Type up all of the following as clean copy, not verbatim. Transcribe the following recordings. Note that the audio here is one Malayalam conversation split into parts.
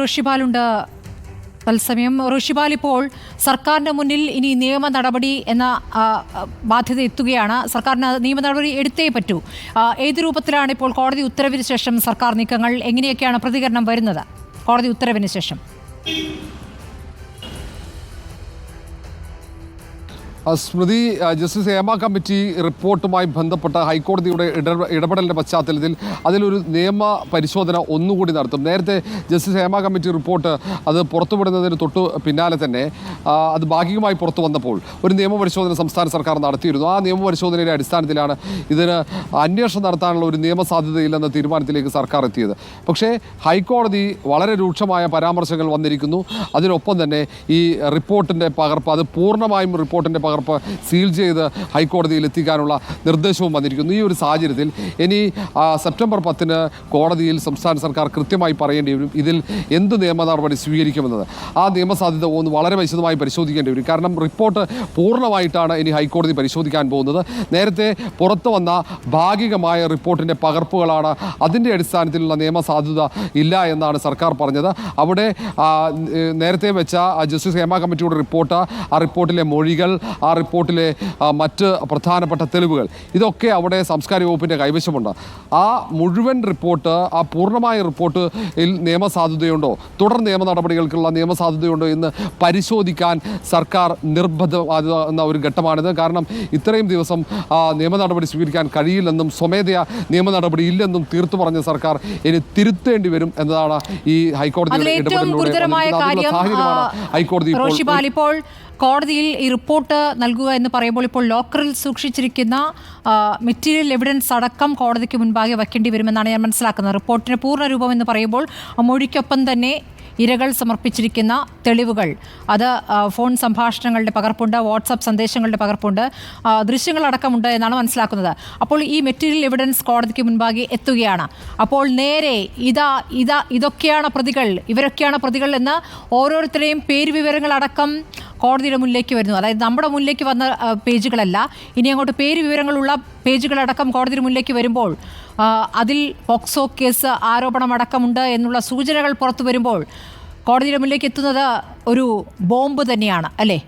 ഋഷിപാലുണ്ട് തത്സമയം. ഋഷിപാൽ, ഇപ്പോൾ സർക്കാരിന്റെ മുന്നിൽ ഇനി നിയമ നടപടി എന്ന ബാധ്യത എത്തുകയാണ്. സർക്കാരിന് നിയമ നടപടി എടുത്തേ പറ്റൂ. ഏത് രൂപത്തിലാണ് ഇപ്പോൾ കോടതി ഉത്തരവിന് ശേഷം സർക്കാർ നീക്കങ്ങൾ? എങ്ങനെയൊക്കെയാണ് പ്രതികരണം വരുന്നത് കോടതി ഉത്തരവിന് ശേഷം? സ്മൃതി, ജസ്റ്റിസ് ഹേമ കമ്മിറ്റി റിപ്പോർട്ടുമായി ബന്ധപ്പെട്ട ഹൈക്കോടതിയുടെ ഇടപെടലിൻ്റെ പശ്ചാത്തലത്തിൽ അതിലൊരു നിയമ പരിശോധന ഒന്നുകൂടി നടത്തും. നേരത്തെ ജസ്റ്റിസ് ഹേമ കമ്മിറ്റി റിപ്പോർട്ട് അത് പുറത്തുവിടുന്നതിന് തൊട്ട് പിന്നാലെ തന്നെ അത് ഭാഗികമായി പുറത്തു വന്നപ്പോൾ ഒരു നിയമപരിശോധന സംസ്ഥാന സർക്കാർ നടത്തിയിരുന്നു. ആ നിയമപരിശോധനയുടെ അടിസ്ഥാനത്തിലാണ് ഇതിന് അന്വേഷണം നടത്താനുള്ള ഒരു നിയമസാധ്യതയില്ലെന്ന തീരുമാനത്തിലേക്ക് സർക്കാർ എത്തിയത്. പക്ഷേ ഹൈക്കോടതി വളരെ രൂക്ഷമായ പരാമർശങ്ങൾ വന്നിരിക്കുന്നു. അതിനൊപ്പം തന്നെ ഈ റിപ്പോർട്ടിൻ്റെ പകർപ്പ്, അത് പൂർണ്ണമായും റിപ്പോർട്ടിൻ്റെ പകർപ്പ് സീൽ ചെയ്ത് ഹൈക്കോടതിയിൽ എത്തിക്കാനുള്ള നിർദ്ദേശവും വന്നിരിക്കുന്നു. ഈ ഒരു സാഹചര്യത്തിൽ ഇനി സെപ്റ്റംബർ 10 കോടതിയിൽ സംസ്ഥാന സർക്കാർ കൃത്യമായി പറയേണ്ടി വരും ഇതിൽ എന്ത് നിയമ നടപടി സ്വീകരിക്കുമെന്നത്. ആ നിയമസാധ്യത ഒന്ന് വളരെ വിശദമായി പരിശോധിക്കേണ്ടി വരും. കാരണം റിപ്പോർട്ട് പൂർണ്ണമായിട്ടാണ് ഇനി ഹൈക്കോടതി പരിശോധിക്കാൻ പോകുന്നത്. നേരത്തെ പുറത്തു വന്ന ഭാഗികമായ റിപ്പോർട്ടിൻ്റെ പകർപ്പുകളാണ്. അതിൻ്റെ അടിസ്ഥാനത്തിലുള്ള നിയമസാധ്യത ഇല്ല എന്നാണ് സർക്കാർ പറഞ്ഞത്. അവിടെ നേരത്തെ വെച്ച ജസ്റ്റിസ് ഹേമ കമ്മിറ്റിയുടെ റിപ്പോർട്ട്, ആ റിപ്പോർട്ടിലെ മൊഴികൾ, ആ റിപ്പോർട്ടിലെ മറ്റ് പ്രധാനപ്പെട്ട തെളിവുകൾ, ഇതൊക്കെ അവിടെ സാംസ്കാരിക വകുപ്പിൻ്റെ കൈവശമുണ്ട്. ആ മുഴുവൻ റിപ്പോർട്ട്, ആ പൂർണ്ണമായ റിപ്പോർട്ടിൽ നിയമസാധ്യതയുണ്ടോ, തുടർ നിയമ നടപടികൾക്കുള്ള നിയമസാധ്യതയുണ്ടോ എന്ന് പരിശോധിക്കാൻ സർക്കാർ നിർബന്ധമാകുന്ന ഒരു ഘട്ടമാണിത്. കാരണം ഇത്രയും ദിവസം നിയമ നടപടി സ്വീകരിക്കാൻ കഴിയില്ലെന്നും സ്വമേധയാ നിയമ നടപടി ഇല്ലെന്നും തീർത്തു പറഞ്ഞ സർക്കാർ ഇനി തിരുത്തേണ്ടി വരും എന്നതാണ് ഈ ഹൈക്കോടതിയുടെ ഇടപെടലിലൂടെ ഹൈക്കോടതി ഇപ്പോൾ കോടതിയിൽ ഈ റിപ്പോർട്ട് നൽകുക എന്ന് പറയുമ്പോൾ ഇപ്പോൾ ലോക്കറിൽ സൂക്ഷിച്ചിരിക്കുന്ന മെറ്റീരിയൽ എവിഡൻസ് അടക്കം കോടതിക്ക് മുൻപാകെ വയ്ക്കേണ്ടി വരുമെന്നാണ് ഞാൻ മനസ്സിലാക്കുന്നത്. റിപ്പോർട്ടിന് പൂർണ്ണ രൂപം എന്ന് പറയുമ്പോൾ മൊഴിക്കൊപ്പം തന്നെ ഇരകൾ സമർപ്പിച്ചിരിക്കുന്ന തെളിവുകൾ, അത് ഫോൺ സംഭാഷണങ്ങളുടെ പകർപ്പുണ്ട്, വാട്സാപ്പ് സന്ദേശങ്ങളുടെ പകർപ്പുണ്ട്, ദൃശ്യങ്ങളടക്കമുണ്ട് എന്നാണ് മനസ്സിലാക്കുന്നത്. അപ്പോൾ ഈ മെറ്റീരിയൽ എവിഡൻസ് കോടതിക്ക് മുൻപാകെ എത്തുകയാണ്. അപ്പോൾ നേരെ ഇതൊക്കെയാണ് പ്രതികൾ, ഇവരൊക്കെയാണ് പ്രതികൾ എന്ന് ഓരോരുത്തരെയും പേര് വിവരങ്ങളടക്കം കോടതിയുടെ മുന്നിലേക്ക് വരുന്നു. അതായത് നമ്മുടെ മുന്നിലേക്ക് വന്ന പേജുകളല്ല, ഇനി അങ്ങോട്ട് പേര് വിവരങ്ങളുള്ള പേജുകളടക്കം കോടതിയുടെ മുന്നിലേക്ക് വരുമ്പോൾ അതിൽ പോക്സോ കേസ് ആരോപണമടക്കമുണ്ട് എന്നുള്ള സൂചനകൾ പുറത്തു വരുമ്പോൾ കോടതിയുടെ മുന്നിലേക്ക് എത്തുന്നത് ഒരു ബോംബ് തന്നെയാണ്, അല്ലേ?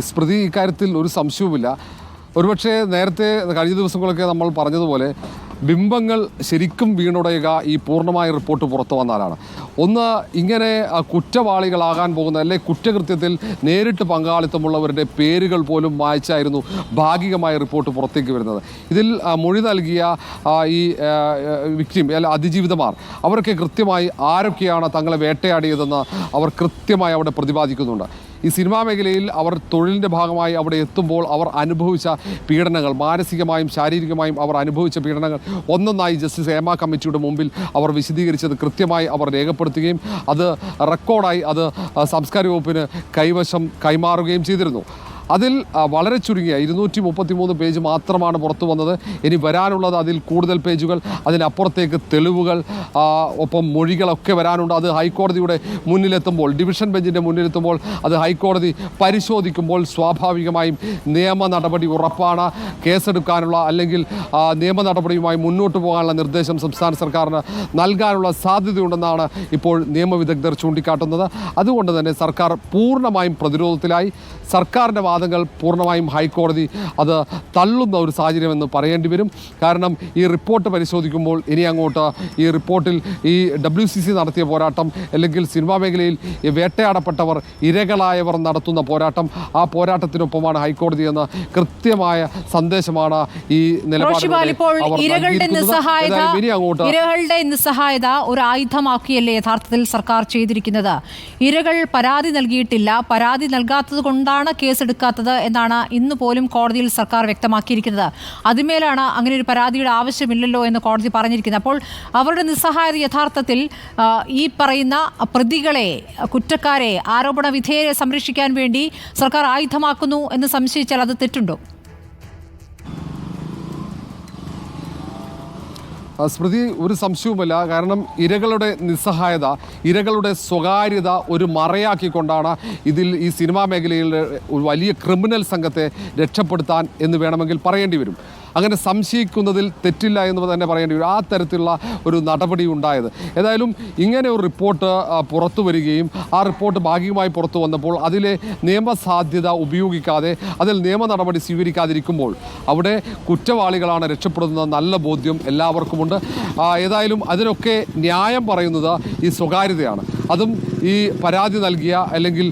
സ്മൃതി, ഇക്കാര്യത്തിൽ ഒരു സംശയവുമില്ല. ഒരുപക്ഷെ നേരത്തെ കഴിഞ്ഞ ദിവസങ്ങളൊക്കെ നമ്മൾ പറഞ്ഞതുപോലെ ബിംബങ്ങൾ ശരിക്കും വീണുടയുക ഈ പൂർണ്ണമായ റിപ്പോർട്ട് പുറത്തു വന്നാലാണ്. ഒന്ന്, ഇങ്ങനെ കുറ്റവാളികളാകാൻ പോകുന്ന, അല്ലെ കുറ്റകൃത്യത്തിൽ നേരിട്ട് പങ്കാളിത്തമുള്ളവരുടെ പേരുകൾ പോലും മായ്ച്ചായിരുന്നു ഭാഗികമായ റിപ്പോർട്ട് പുറത്തേക്ക് വരുന്നത്. ഇതിൽ മൊഴി നൽകിയ ഈ വിക്ടിം, അല്ല അതിജീവിതമാർ, അവരൊക്കെ കൃത്യമായി ആരൊക്കെയാണ് തങ്ങളെ വേട്ടയാടിയതെന്ന് അവർ കൃത്യമായി അവിടെ പ്രതിപാദിക്കുന്നുണ്ട്. ഈ സിനിമാ മേഖലയിൽ അവർ തൊഴിലിൻ്റെ ഭാഗമായി അവിടെ എത്തുമ്പോൾ അവർ അനുഭവിച്ച പീഡനങ്ങൾ, മാനസികമായും ശാരീരികമായും അവർ അനുഭവിച്ച പീഡനങ്ങൾ ഒന്നൊന്നായി ജസ്റ്റിസ് ഹേമ കമ്മിറ്റിയുടെ മുമ്പിൽ അവർ വിശദീകരിച്ചത് കൃത്യമായി അവർ രേഖപ്പെടുത്തുകയും അത് റെക്കോർഡായി അത് സാംസ്കാരിക വകുപ്പിന് കൈമാറുകയും ചെയ്തിരുന്നു. അതിൽ വളരെ ചുരുങ്ങിയ 233 പേജ് മാത്രമാണ് പുറത്തു വന്നത്. ഇനി വരാനുള്ളത് അതിൽ കൂടുതൽ പേജുകൾ, അതിനപ്പുറത്തേക്ക് തെളിവുകൾ, ഒപ്പം മൊഴികളൊക്കെ വരാനുണ്ട്. അത് ഹൈക്കോടതിയുടെ മുന്നിലെത്തുമ്പോൾ, ഡിവിഷൻ ബെഞ്ചിൻ്റെ മുന്നിലെത്തുമ്പോൾ അത് ഹൈക്കോടതി പരിശോധിക്കുമ്പോൾ സ്വാഭാവികമായും നിയമ നടപടി ഉറപ്പാണ്. കേസെടുക്കാനുള്ള അല്ലെങ്കിൽ നിയമ നടപടിയുമായി മുന്നോട്ട് പോകാനുള്ള നിർദ്ദേശം സംസ്ഥാന സർക്കാരിന് നൽകാനുള്ള സാധ്യതയുണ്ടെന്നാണ് ഇപ്പോൾ നിയമവിദഗ്ധർ ചൂണ്ടിക്കാട്ടുന്നത്. അതുകൊണ്ട് തന്നെ സർക്കാർ പൂർണ്ണമായും പ്രതിരോധത്തിലായി. സർക്കാരിൻ്റെ വാദങ്ങൾ പൂർണ്ണമായും ഹൈക്കോടതി അത് തള്ളുന്ന ഒരു സാഹചര്യമെന്ന് പറയേണ്ടി വരും. കാരണം ഈ റിപ്പോർട്ട് പരിശോധിക്കുമ്പോൾ ഇനി അങ്ങോട്ട് ഈ റിപ്പോർട്ടിൽ ഈ WCC നടത്തിയ പോരാട്ടം, അല്ലെങ്കിൽ സിനിമാ മേഖലയിൽ ഈ വേട്ടയാടപ്പെട്ടവർ, ഇരകളായവർ നടത്തുന്ന പോരാട്ടം, ആ പോരാട്ടത്തിനൊപ്പമാണ് ഹൈക്കോടതി എന്ന കൃത്യമായ സന്ദേശമാണ് ഈ ഇരകളുടെ നിസ്സഹായത ഒരു ആയുധമാക്കിയല്ലേ യഥാർത്ഥത്തിൽ സർക്കാർ ചെയ്തിരിക്കുന്നത്. ഇരകൾ പരാതി നൽകിയിട്ടില്ല, പരാതി നൽകാത്തത് കൊണ്ടാണ് കേസെടുക്കാത്തത് എന്നാണ് ഇന്ന് പോലും കോടതിയിൽ സർക്കാർ വ്യക്തമാക്കിയിരിക്കുന്നത്. അതിന്മേലാണ് അങ്ങനെ ഒരു പരാതിയുടെ ആവശ്യമില്ലല്ലോ എന്ന് കോടതി പറഞ്ഞിരിക്കുന്നത്. അപ്പോൾ അവരുടെ നിസ്സഹായത യഥാർത്ഥത്തിൽ ഈ പറയുന്ന പ്രതികളെ, കുറ്റക്കാരെ, ആരോപണ വിധേയരെ സംരക്ഷിക്കാൻ വേണ്ടി സർക്കാർ ആയുധമാക്കുന്നു എന്ന് സംശയിച്ചാൽ അത് തെറ്റുണ്ടോ? സ്മൃതി, ഒരു സംശയവുമില്ല. കാരണം ഇരകളുടെ നിസ്സഹായത, ഇരകളുടെ സ്വകാര്യത ഒരു മറയാക്കിക്കൊണ്ടാണ് ഇതിൽ ഈ സിനിമാ മേഖലയിൽ ഒരു വലിയ ക്രിമിനൽ സംഘത്തെ രക്ഷപ്പെടുത്താൻ എന്ന് വേണമെങ്കിൽ പറയേണ്ടി വരും. അങ്ങനെ സംശയിക്കുന്നതിൽ തെറ്റില്ല എന്ന് തന്നെ പറയേണ്ടി വരും. ആ തരത്തിലുള്ള ഒരു നടപടി ഉണ്ടായത്. ഏതായാലും ഇങ്ങനെ ഒരു റിപ്പോർട്ട് പുറത്തു വരികയും ആ റിപ്പോർട്ട് ഭാഗികമായി പുറത്തു വന്നപ്പോൾ അതിലെ നിയമസാധ്യത ഉപയോഗിക്കാതെ അതിൽ നിയമ നടപടി സ്വീകരിക്കാതിരിക്കുമ്പോൾ അവിടെ കുറ്റവാളികളാണ് രക്ഷപ്പെടുന്ന നല്ല ബോധ്യം എല്ലാവർക്കുമുണ്ട്. ഏതായാലും അതിനൊക്കെ ന്യായം പറയുന്നത് ഈ സ്വകാര്യതയാണ്. അതും ഈ പരാതി നൽകിയ അല്ലെങ്കിൽ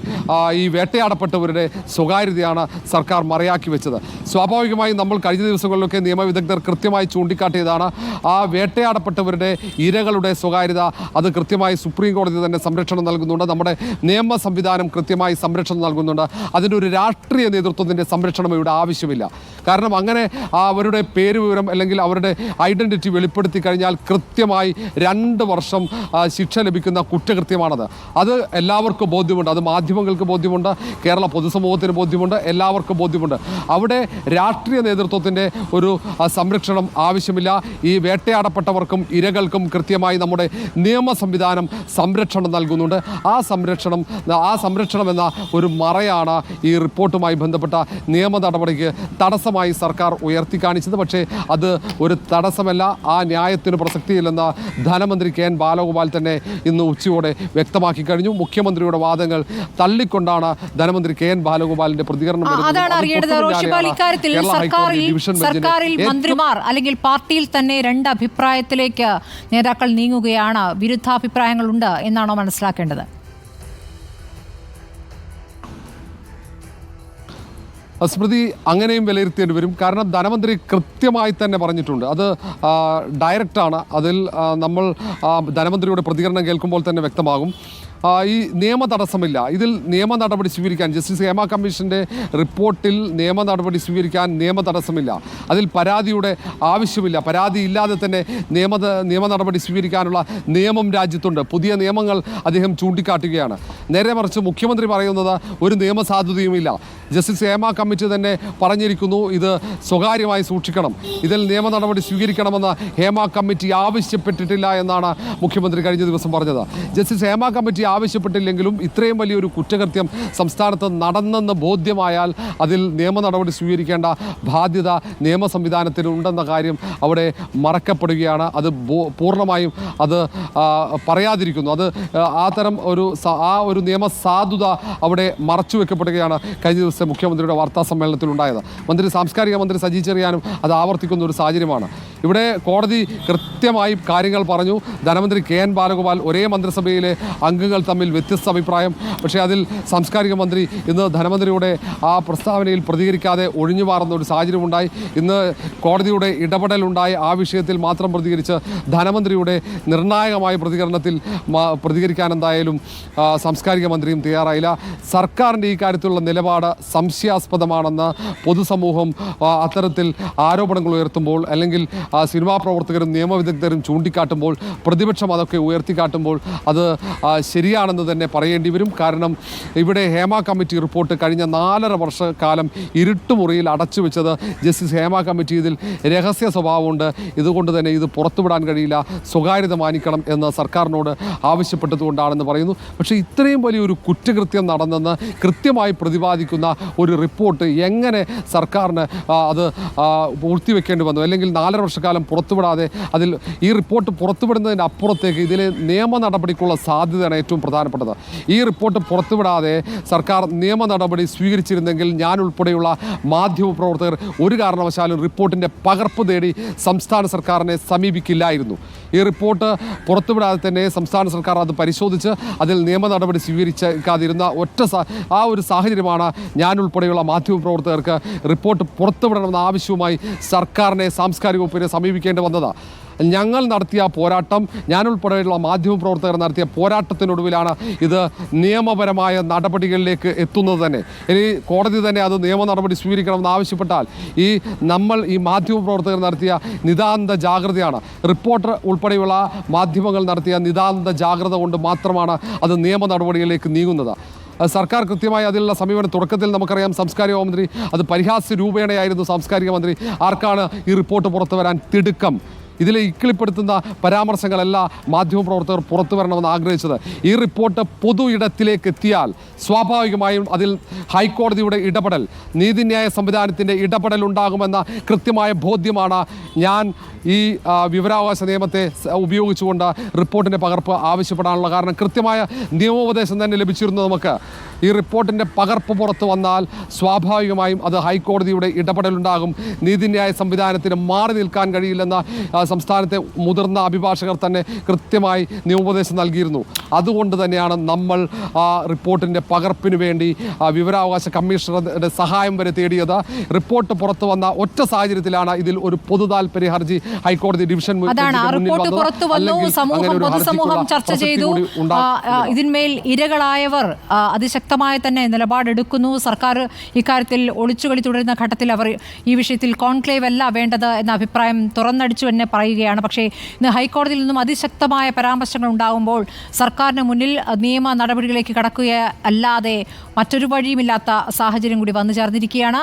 ഈ വേട്ടയാടപ്പെട്ടവരുടെ സ്വകാര്യതയാണ് സർക്കാർ മറയാക്കി വെച്ചത്. സ്വാഭാവികമായും നമ്മൾ കഴിഞ്ഞ ദിവസങ്ങളിലൊക്കെ നിയമവിദഗ്ധർ കൃത്യമായി ചൂണ്ടിക്കാട്ടിയതാണ് ആ വേട്ടയാടപ്പെട്ടവരുടെ ഇരകളുടെ സ്വകാര്യത. അത് കൃത്യമായി സുപ്രീം കോടതി തന്നെ സംരക്ഷണം നൽകുന്നുണ്ട്. നമ്മുടെ നിയമ സംവിധാനം കൃത്യമായി സംരക്ഷണം നൽകുന്നുണ്ട്. അതിനൊരു രാഷ്ട്രീയ നേതൃത്വത്തിൻ്റെ സംരക്ഷണം ഇവിടെ ആവശ്യമില്ല. കാരണം അങ്ങനെ അവരുടെ പേര് വിവരം അല്ലെങ്കിൽ അവരുടെ ഐഡൻറ്റിറ്റി വെളിപ്പെടുത്തി കഴിഞ്ഞാൽ കൃത്യമായി 2 വർഷം ശിക്ഷ ലഭിക്കുന്ന കുറ്റകൃത്യമാണത്. അത് എല്ലാവർക്കും ബോധ്യമുണ്ട്. അത് മാധ്യമങ്ങൾക്ക് ബോധ്യമുണ്ട്, കേരള പൊതുസമൂഹത്തിന് ബോധ്യമുണ്ട്, എല്ലാവർക്കും ബോധ്യമുണ്ട്. അവിടെ രാഷ്ട്രീയ നേതൃത്വത്തിൻ്റെ ഒരു സംരക്ഷണം ആവശ്യമില്ല. ഈ വേട്ടയാടപ്പെട്ടവർക്കും ഇരകൾക്കും കൃത്യമായി നമ്മുടെ നിയമ സംവിധാനം സംരക്ഷണം നൽകുന്നുണ്ട്. ആ സംരക്ഷണം എന്ന ഒരു മറയാണ് ഈ റിപ്പോർട്ടുമായി ബന്ധപ്പെട്ട നിയമ നടപടിക്ക് തടസ്സമായി സർക്കാർ ഉയർത്തി കാണിച്ചത്. പക്ഷേ അത് ഒരു തടസ്സമല്ല, ആ ന്യായത്തിന് പ്രസക്തിയില്ലെന്ന് ധനമന്ത്രി കെ എൻ ബാലഗോപാൽ തന്നെ ഇന്ന് ഉച്ചയോടെ വ്യക്തമാക്കി കഴിഞ്ഞു. മുഖ്യമന്ത്രിയുടെ വാദങ്ങൾ തള്ളിക്കൊണ്ടാണ് ധനമന്ത്രി കെ എൻ ബാലഗോപാലിന്റെ പ്രതികരണം. അതാണ് അറിയേണ്ടത്. റോഷിപാൽ, ഇക്കാര്യത്തിൽ സർക്കാരിൽ മന്ത്രിമാർ അല്ലെങ്കിൽ പാർട്ടിയിൽ തന്നെ 2 അഭിപ്രായത്തിലേക്ക് നേതാക്കൾ നീങ്ങുകയാണ്. വിരുദ്ധാഭിപ്രായങ്ങളുണ്ട് എന്നാണോ മനസ്സിലാക്കേണ്ടത്? സ്മൃതി, അങ്ങനെയും വിലയിരുത്തേണ്ടി വരും. കാരണം ധനമന്ത്രി കൃത്യമായി തന്നെ പറഞ്ഞിട്ടുണ്ട്. അത് ഡയറക്റ്റാണ്. അതിൽ നമ്മൾ ധനമന്ത്രിയുടെ പ്രതികരണം കേൾക്കുമ്പോൾ തന്നെ വ്യക്തമാകും. ഈ നിയമ തടസ്സമില്ല. ഇതിൽ നിയമ നടപടി സ്വീകരിക്കാൻ ജസ്റ്റിസ് ഹേമ കമ്മീഷൻ്റെ റിപ്പോർട്ടിൽ നിയമ നടപടി സ്വീകരിക്കാൻ നിയമ തടസ്സമില്ല. അതിൽ പരാതിയുടെ ആവശ്യമില്ല. പരാതി ഇല്ലാതെ തന്നെ നിയമ നടപടി സ്വീകരിക്കാനുള്ള നിയമം രാജ്യത്തുണ്ട്. പുതിയ നിയമങ്ങൾ അദ്ദേഹം ചൂണ്ടിക്കാട്ടുകയാണ്. നേരെ മറിച്ച് മുഖ്യമന്ത്രി പറയുന്നത് ഒരു നിയമസാധുതയുമില്ല. ജസ്റ്റിസ് ഹേമ കമ്മിറ്റി തന്നെ പറഞ്ഞിരിക്കുന്നു ഇത് സ്വകാര്യമായി സൂക്ഷിക്കണം, ഇതിൽ നിയമ നടപടി സ്വീകരിക്കണമെന്ന് ഹേമ കമ്മിറ്റി ആവശ്യപ്പെട്ടിട്ടില്ല എന്നാണ് മുഖ്യമന്ത്രി കഴിഞ്ഞ ദിവസം പറഞ്ഞത്. ജസ്റ്റിസ് ഹേമ കമ്മിറ്റി ആവശ്യപ്പെട്ടില്ലെങ്കിലും ഇത്രയും വലിയൊരു കുറ്റകൃത്യം സംസ്ഥാനത്ത് നടന്നെന്ന് ബോധ്യമായാൽ അതിൽ നിയമ നടപടി സ്വീകരിക്കേണ്ട ബാധ്യത നിയമ സംവിധാനത്തിന് ഉണ്ടെന്ന കാര്യം അവിടെ മറക്കപ്പെടുകയാണ്. അത് പൂർണ്ണമായും അത് പറയാതിരിക്കുന്നു. അത് അത്തരം ഒരു നിയമ സാധുത അവിടെ മറച്ചു വെക്കപ്പെടുകയാണ് കഴിഞ്ഞ ദിവസം മുഖ്യമന്ത്രിയുടെ വാർത്താ സമ്മേളനത്തിൽ ഉണ്ടായത്. സാംസ്കാരിക മന്ത്രി സജി ചെറിയാനും അത് ആവർത്തിക്കുന്ന ഒരു സാഹചര്യമാണ്. ഇവിടെ കോടതി കൃത്യമായി കാര്യങ്ങൾ പറഞ്ഞു. ധനമന്ത്രി കെ എൻ ബാലഗോപാൽ ഒരേ മന്ത്രിസഭയിലെ അംഗങ്ങൾ തമ്മിൽ വ്യത്യസ്ത അഭിപ്രായം. പക്ഷേ അതിൽ സാംസ്കാരിക മന്ത്രി ഇന്ന് ധനമന്ത്രിയുടെ ആ പ്രസ്താവനയിൽ പ്രതികരിക്കാതെ ഒഴിഞ്ഞു മാറുന്ന ഒരു സാഹചര്യമുണ്ടായി. ഇന്ന് കോടതിയുടെ ഇടപെടലുണ്ടായി. ആ വിഷയത്തിൽ മാത്രം പ്രതികരിച്ച് ധനമന്ത്രിയുടെ നിർണായകമായ പ്രതികരിക്കാൻ എന്തായാലും സാംസ്കാരിക മന്ത്രിയും തയ്യാറായില്ല. സർക്കാരിൻ്റെ ഈ കാര്യത്തിലുള്ള നിലപാട് സംശയാസ്പദമാണെന്ന് പൊതുസമൂഹം അത്തരത്തിൽ ആരോപണങ്ങൾ ഉയർത്തുമ്പോൾ അല്ലെങ്കിൽ സിനിമാ പ്രവർത്തകരും നിയമവിദഗ്ധരും ചൂണ്ടിക്കാട്ടുമ്പോൾ പ്രതിപക്ഷം അതൊക്കെ ഉയർത്തിക്കാട്ടുമ്പോൾ അത് ശരിയാണെന്ന് തന്നെ പറയേണ്ടി വരും. കാരണം ഇവിടെ ഹേമ കമ്മിറ്റി റിപ്പോർട്ട് കഴിഞ്ഞ 4.5 വർഷക്കാലം ഇരുട്ടുമുറിയിൽ അടച്ചു വെച്ചത് ജസ്റ്റിസ് ഹേമ കമ്മിറ്റി ഇതിൽ രഹസ്യ സ്വഭാവമുണ്ട്, ഇതുകൊണ്ട് തന്നെ ഇത് പുറത്തുവിടാൻ കഴിയില്ല, സ്വകാര്യത മാനിക്കണം എന്ന് സർക്കാരിനോട് ആവശ്യപ്പെട്ടതുകൊണ്ടാണെന്ന് പറയുന്നു. പക്ഷേ ഇത്രയും വലിയൊരു കുറ്റകൃത്യം നടന്നെന്ന് കൃത്യമായി പ്രതിപാദിക്കുന്ന ഒരു റിപ്പോർട്ട് എങ്ങനെ സർക്കാരിന് അത് പൂഴ്ത്തിവെക്കേണ്ടി വന്നു? അല്ലെങ്കിൽ 4.5 വർഷക്കാലം പുറത്തുവിടാതെ ഈ റിപ്പോർട്ട് പുറത്തുവിടുന്നതിന് അപ്പുറത്തേക്ക് ഇതിലെ നിയമ നടപടിക്കുള്ള സാധ്യതയാണ് ഏറ്റവും പ്രധാനപ്പെട്ടത്. ഈ റിപ്പോർട്ട് പുറത്തുവിടാതെ സർക്കാർ നിയമ നടപടി സ്വീകരിച്ചിരുന്നെങ്കിൽ ഞാൻ ഉൾപ്പെടെയുള്ള മാധ്യമപ്രവർത്തകർ ഒരു കാരണവശാലും റിപ്പോർട്ടിൻ്റെ പകർപ്പ് തേടി സംസ്ഥാന സർക്കാരിനെ സമീപിക്കില്ലായിരുന്നു. ഈ റിപ്പോർട്ട് പുറത്തുവിടാതെ തന്നെ സംസ്ഥാന സർക്കാർ അത് പരിശോധിച്ച് അതിൽ നിയമ നടപടി സ്വീകരിക്കാതിരുന്ന ആ ഒരു സാഹചര്യമാണ് ഞാൻ ഉൾപ്പെടെയുള്ള മാധ്യമപ്രവർത്തകർക്ക് റിപ്പോർട്ട് പുറത്തുവിടണമെന്ന ആവശ്യവുമായി സർക്കാരിനെ സാംസ്കാരിക വകുപ്പിനെ സമീപിക്കേണ്ടി വന്നത്. ഞങ്ങൾ നടത്തിയ പോരാട്ടം, ഞാനുൾപ്പെടെയുള്ള മാധ്യമപ്രവർത്തകർ നടത്തിയ പോരാട്ടത്തിനൊടുവിലാണ് ഇത് നിയമപരമായ നടപടികളിലേക്ക് എത്തുന്നത് തന്നെ. ഇനി കോടതി തന്നെ അത് നിയമ നടപടി സ്വീകരിക്കണമെന്ന് ആവശ്യപ്പെട്ടാൽ നമ്മൾ ഈ മാധ്യമപ്രവർത്തകർ നടത്തിയ നിതാന്ത ജാഗ്രതയാണ്, റിപ്പോർട്ടർ ഉൾപ്പെടെയുള്ള മാധ്യമങ്ങൾ നടത്തിയ നിതാന്ത ജാഗ്രത കൊണ്ട് മാത്രമാണ് അത് നിയമ നടപടികളിലേക്ക് നീങ്ങുന്നത്. സർക്കാർ കൃത്യമായി അതിലുള്ള സമീപനം തുടക്കത്തിൽ നമുക്കറിയാം. സാംസ്കാരിക മന്ത്രി അത് പരിഹാസ്യ രൂപേണയായിരുന്നു സാംസ്കാരിക മന്ത്രി. ആർക്കാണ് ഈ റിപ്പോർട്ട് പുറത്തു വരാൻ തിടുക്കം? ഇതിൽ ഇക്കിളിപ്പെടുത്തുന്ന പരാമർശങ്ങളല്ല മാധ്യമപ്രവർത്തകർ പുറത്തു വരണമെന്ന് ആഗ്രഹിച്ചത്. ഈ റിപ്പോർട്ട് പൊതു ഇടത്തിലേക്ക് എത്തിയാൽ സ്വാഭാവികമായും അതിൽ ഹൈക്കോടതിയുടെ ഇടപെടൽ, നീതിന്യായ സംവിധാനത്തിൻ്റെ ഇടപെടൽ ഉണ്ടാകുമെന്ന കൃത്യമായ ബോധ്യമാണ് ഞാൻ ഈ വിവരാവകാശ നിയമത്തെ ഉപയോഗിച്ചുകൊണ്ട് റിപ്പോർട്ടിൻ്റെ പകർപ്പ് ആവശ്യപ്പെടാനുള്ള കാരണം. കൃത്യമായ നിയമോപദേശം തന്നെ ലഭിച്ചിരുന്നു നമുക്ക്. ഈ റിപ്പോർട്ടിൻ്റെ പകർപ്പ് പുറത്തു വന്നാൽ സ്വാഭാവികമായും അത് ഹൈക്കോടതിയുടെ ഇടപെടലുണ്ടാകും, നീതിന്യായ സംവിധാനത്തിന് മാറി നിൽക്കാൻ കഴിയില്ലെന്ന സംസ്ഥാനത്തെ മുതിർന്ന അഭിഭാഷകർ തന്നെ കൃത്യമായി നിയമോപദേശം നൽകിയിരുന്നു. അതുകൊണ്ട് തന്നെയാണ് നമ്മൾ ആ റിപ്പോർട്ടിൻ്റെ പകർപ്പിന് വേണ്ടി വിവരാവകാശ കമ്മീഷണറുടെ സഹായം വരെ തേടിയത്. റിപ്പോർട്ട് പുറത്തു വന്ന ഒറ്റ സാഹചര്യത്തിലാണ് ഇതിൽ ഒരു പൊതു താല്പര്യ ഹർജി ഹൈക്കോടതി ഡിവിഷൻ പൊതുസമൂഹം ചർച്ച ചെയ്തു. ഇതിന്മേൽ ഇരകളായവർ അതിശക്തമായ തന്നെ നിലപാടെടുക്കുന്നു. സർക്കാർ ഇക്കാര്യത്തിൽ ഒളിച്ചുകളി തുടരുന്ന ഘട്ടത്തിൽ അവർ ഈ വിഷയത്തിൽ കോൺക്ലേവ് അല്ല വേണ്ടത് എന്ന അഭിപ്രായം തുറന്നടിച്ചു തന്നെ പറയുകയാണ്. പക്ഷേ ഇന്ന് ഹൈക്കോടതിയിൽ നിന്നും അതിശക്തമായ പരാമർശങ്ങൾ ഉണ്ടാകുമ്പോൾ സർക്കാരിന് മുന്നിൽ നിയമ നടപടികളിലേക്ക് കടക്കുക അല്ലാതെ മറ്റൊരു വഴിയുമില്ലാത്ത സാഹചര്യം കൂടി വന്നു ചേർന്നിരിക്കുകയാണ്.